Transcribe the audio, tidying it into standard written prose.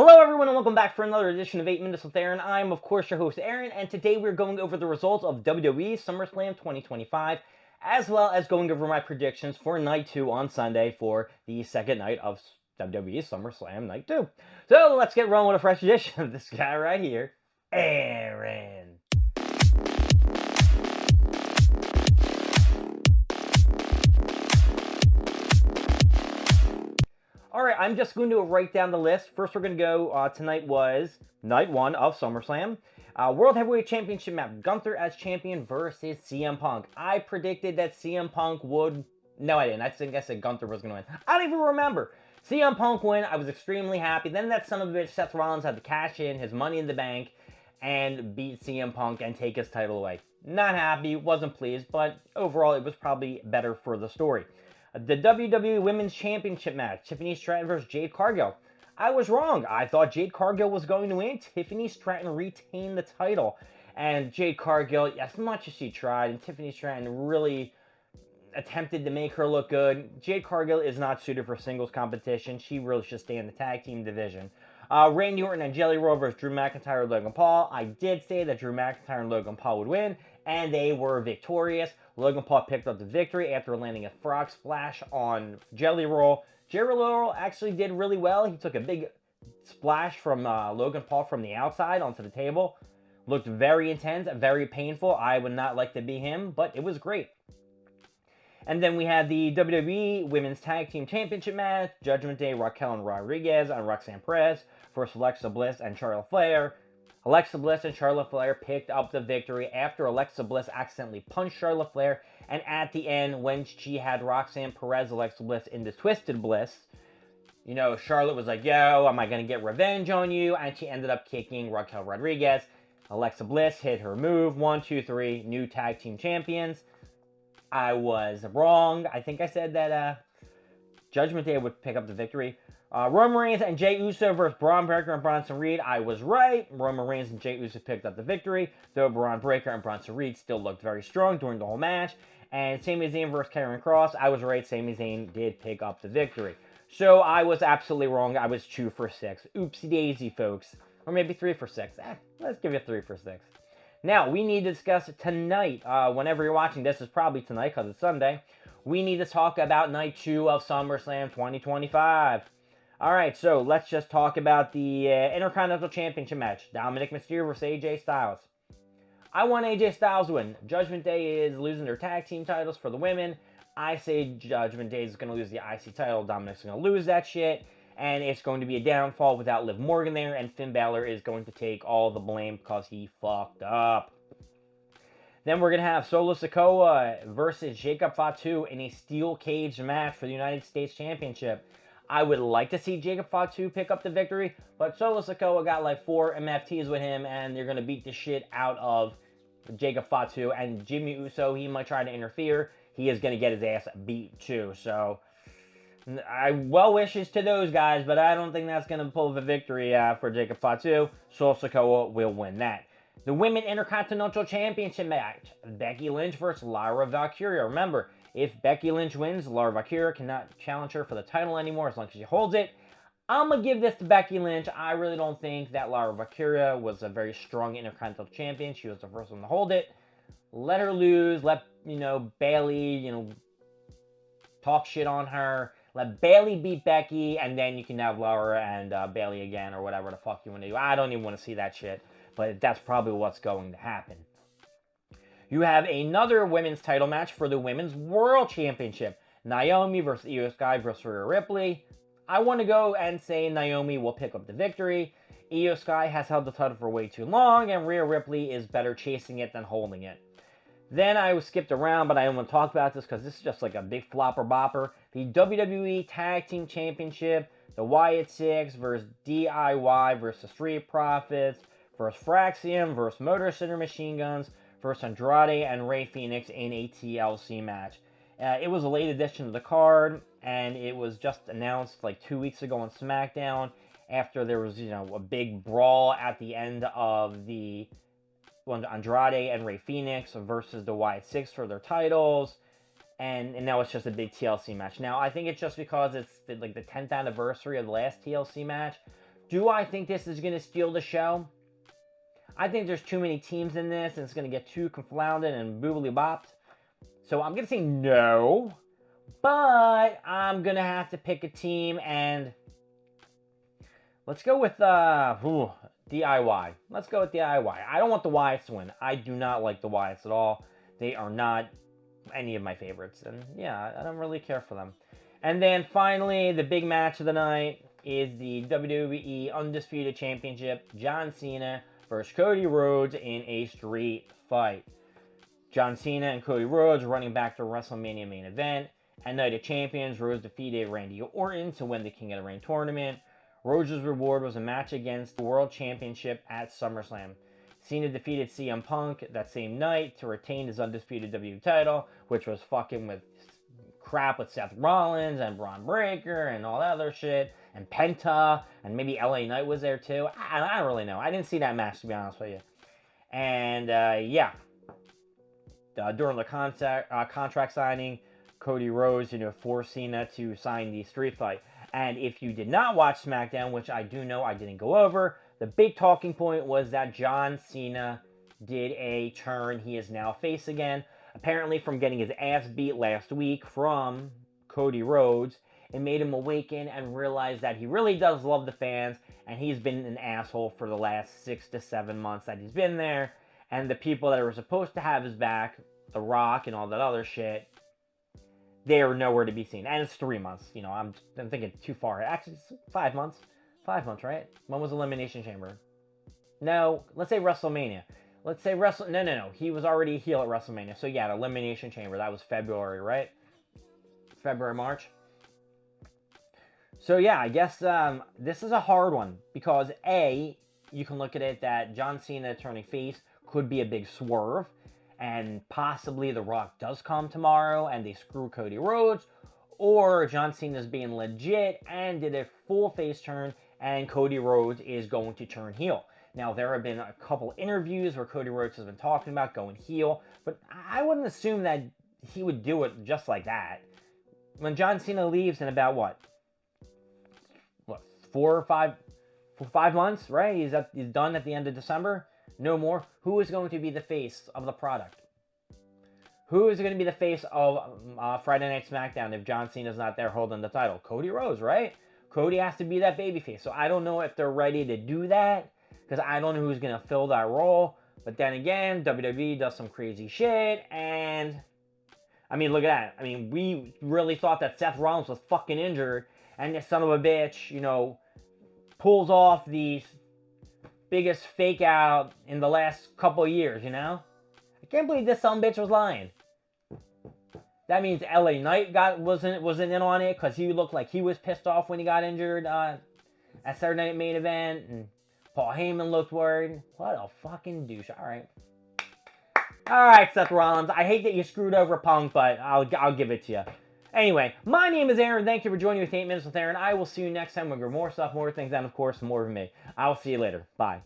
Hello everyone and welcome back for another edition of 8 Minutes with Aaron. I'm of course your host Aaron, and today we're going over the results of WWE SummerSlam 2025, as well as going over my predictions for Night 2 on Sunday for the second night of WWE SummerSlam Night 2. So let's get rolling with a fresh edition of this guy right here, Aaron. Alright, I'm just going to write down the list. First we're going to go, tonight was Night 1 of SummerSlam. World Heavyweight Championship match, Gunther as champion versus CM Punk. I predicted that CM Punk would... No, I didn't. I think I said Gunther was going to win. I don't even remember. CM Punk win. I was extremely happy. Then that son of a bitch, Seth Rollins, had to cash in his Money in the Bank and beat CM Punk and take his title away. Not happy, wasn't pleased, but overall it was probably better for the story. The WWE Women's Championship match, Tiffany Stratton versus Jade Cargill. I was wrong. I thought Jade Cargill was going to win. Tiffany Stratton retained the title. And Jade Cargill, as much as she tried, and Tiffany Stratton really attempted to make her look good, Jade Cargill is not suited for singles competition. She really should stay in the tag team division. Randy Orton and Jelly Roll versus Drew McIntyre and Logan Paul. I did say that Drew McIntyre and Logan Paul would win, and they were victorious. Logan Paul picked up the victory after landing a frog splash on Jelly Roll. Jelly Roll actually did really well. He took a big splash from Logan Paul from the outside onto the table. Looked very intense, very painful. I would not like to be him, but it was great. And then we had the WWE Women's Tag Team Championship match, Judgment Day, Raquel and Rodriguez and Roxanne Perez versus Alexa Bliss and Charlotte Flair. Alexa Bliss and Charlotte Flair picked up the victory after Alexa Bliss accidentally punched Charlotte Flair, and at the end, when she had Roxanne Perez, Alexa Bliss in the Twisted Bliss, you know, Charlotte was like, yo, am I going to get revenge on you? And she ended up kicking Raquel Rodriguez. Alexa Bliss hit her move, 1, 2, 3, new tag team champions. I was wrong. I think I said that Judgment Day would pick up the victory. Roman Reigns and Jey Uso versus Braun Breaker and Bronson Reed. I was right. Roman Reigns and Jey Uso picked up the victory, though Braun Breaker and Bronson Reed still looked very strong during the whole match. And Sami Zayn versus Karrion Kross. I was right. Sami Zayn did pick up the victory. So I was absolutely wrong. I was 2 for 6. Oopsie daisy, folks. Or maybe 3 for 6. Let's give you 3 for 6. Now, we need to discuss tonight. Whenever you're watching this, is probably tonight because it's Sunday. We need to talk about Night 2 of SummerSlam 2025. Alright, so let's just talk about the Intercontinental Championship match. Dominic Mysterio versus AJ Styles. I want AJ Styles to win. Judgment Day is losing their tag team titles for the women. I say Judgment Day is going to lose the IC title. Dominic's going to lose that shit. And it's going to be a downfall without Liv Morgan there. And Finn Balor is going to take all the blame because he fucked up. Then we're going to have Solo Sikoa versus Jacob Fatu in a steel cage match for the United States Championship. I would like to see Jacob Fatu pick up the victory, but Solo Sikoa got like 4 MFTs with him, and they're going to beat the shit out of Jacob Fatu. And Jimmy Uso, he might try to interfere. He is going to get his ass beat too. So, well wishes to those guys, but I don't think that's going to pull the victory for Jacob Fatu. Solo Sikoa will win that. The Women Intercontinental Championship match, Becky Lynch versus Lyra Valkyria. Remember, if Becky Lynch wins, Lyra Valkyria cannot challenge her for the title anymore as long as she holds it. I'm going to give this to Becky Lynch. I really don't think that Lyra Valkyria was a very strong Intercontinental Champion. She was the first one to hold it. Let her lose. Let, Bayley, talk shit on her. Let Bayley beat Becky, and then you can have Lyra and Bayley again, or whatever the fuck you want to do. I don't even want to see that shit, but that's probably what's going to happen. You have another women's title match for the Women's World Championship. Naomi versus Io Sky versus Rhea Ripley. I want to go and say Naomi will pick up the victory. Io Sky has held the title for way too long, and Rhea Ripley is better chasing it than holding it. Then I skipped around, but I don't want to talk about this because this is just like a big flopper bopper. The WWE Tag Team Championship, the Wyatt Six versus DIY versus Street Profits versus Fraxium versus Motor City Machine Guns versus Andrade and Rey Fenix in a TLC match. It was a late addition to the card, and it was just announced like 2 weeks ago on SmackDown after there was, a big brawl at the end of the Andrade and Rey Fenix versus the Wyatt Six for their titles. And now it's just a big TLC match. Now, I think it's just because it's the 10th anniversary of the last TLC match. Do I think this is going to steal the show? I think there's too many teams in this, and it's going to get too confounded and boobily bopped. So I'm going to say no. But I'm going to have to pick a team, and let's go with DIY. Let's go with DIY. I don't want the Wyatts to win. I do not like the Wyatts at all. They are not any of my favorites. And yeah, I don't really care for them. And then finally, the big match of the night is the WWE Undisputed Championship. John Cena versus Cody Rhodes in a street fight. John Cena and Cody Rhodes running back to WrestleMania main event. At Night of Champions, Rhodes defeated Randy Orton to win the King of the Ring tournament. Rhodes' reward was a match against the World Championship at SummerSlam. Cena defeated CM Punk that same night to retain his undisputed WWE title, which was fucking with crap with Seth Rollins and Braun Breaker and all that other shit, and Penta, and maybe LA Knight was there too. I don't really know. I didn't see that match, to be honest with you. And yeah, during the contract signing, Cody Rhodes, forced Cena to sign the street fight. And if you did not watch SmackDown, which I do know I didn't go over, the big talking point was that John Cena did a turn. He is now face again. Apparently from getting his ass beat last week from Cody Rhodes, it made him awaken and realize that he really does love the fans, and he's been an asshole for the last 6 to 7 months that he's been there. And the people that were supposed to have his back, The Rock and all that other shit, they are nowhere to be seen. And it's 3 months. I'm thinking too far. Actually, it's 5 months. 5 months, right? When was Elimination Chamber? No, let's say WrestleMania. Let's say No. He was already a heel at WrestleMania. So yeah, the Elimination Chamber. That was February, right? February, March. So yeah, I guess this is a hard one. Because A, you can look at it that John Cena turning face could be a big swerve. And possibly The Rock does come tomorrow and they screw Cody Rhodes. Or John Cena's being legit and did a full face turn and Cody Rhodes is going to turn heel. Now, there have been a couple interviews where Cody Rhodes has been talking about going heel, but I wouldn't assume that he would do it just like that. When John Cena leaves in about what 4 or 5 months, right? He's done at the end of December. No more. Who is going to be the face of the product? Who is going to be the face of Friday Night SmackDown if John Cena's not there holding the title? Cody Rhodes, right? Cody has to be that babyface. So I don't know if they're ready to do that, because I don't know who's going to fill that role. But then again, WWE does some crazy shit, and I mean, look at that. I mean, we really thought that Seth Rollins was fucking injured, and this son of a bitch, pulls off the biggest fake out in the last couple of years, I can't believe this son of a bitch was lying. That means LA Knight wasn't in on it, because he looked like he was pissed off when he got injured at Saturday Night Main Event, and Paul Heyman looked worried. What a fucking douche. All right, Seth Rollins. I hate that you screwed over Punk, but I'll give it to you. Anyway, my name is Aaron. Thank you for joining me with 8 Minutes with Aaron. I will see you next time with more stuff, more things, and of course, more of me. I will see you later. Bye.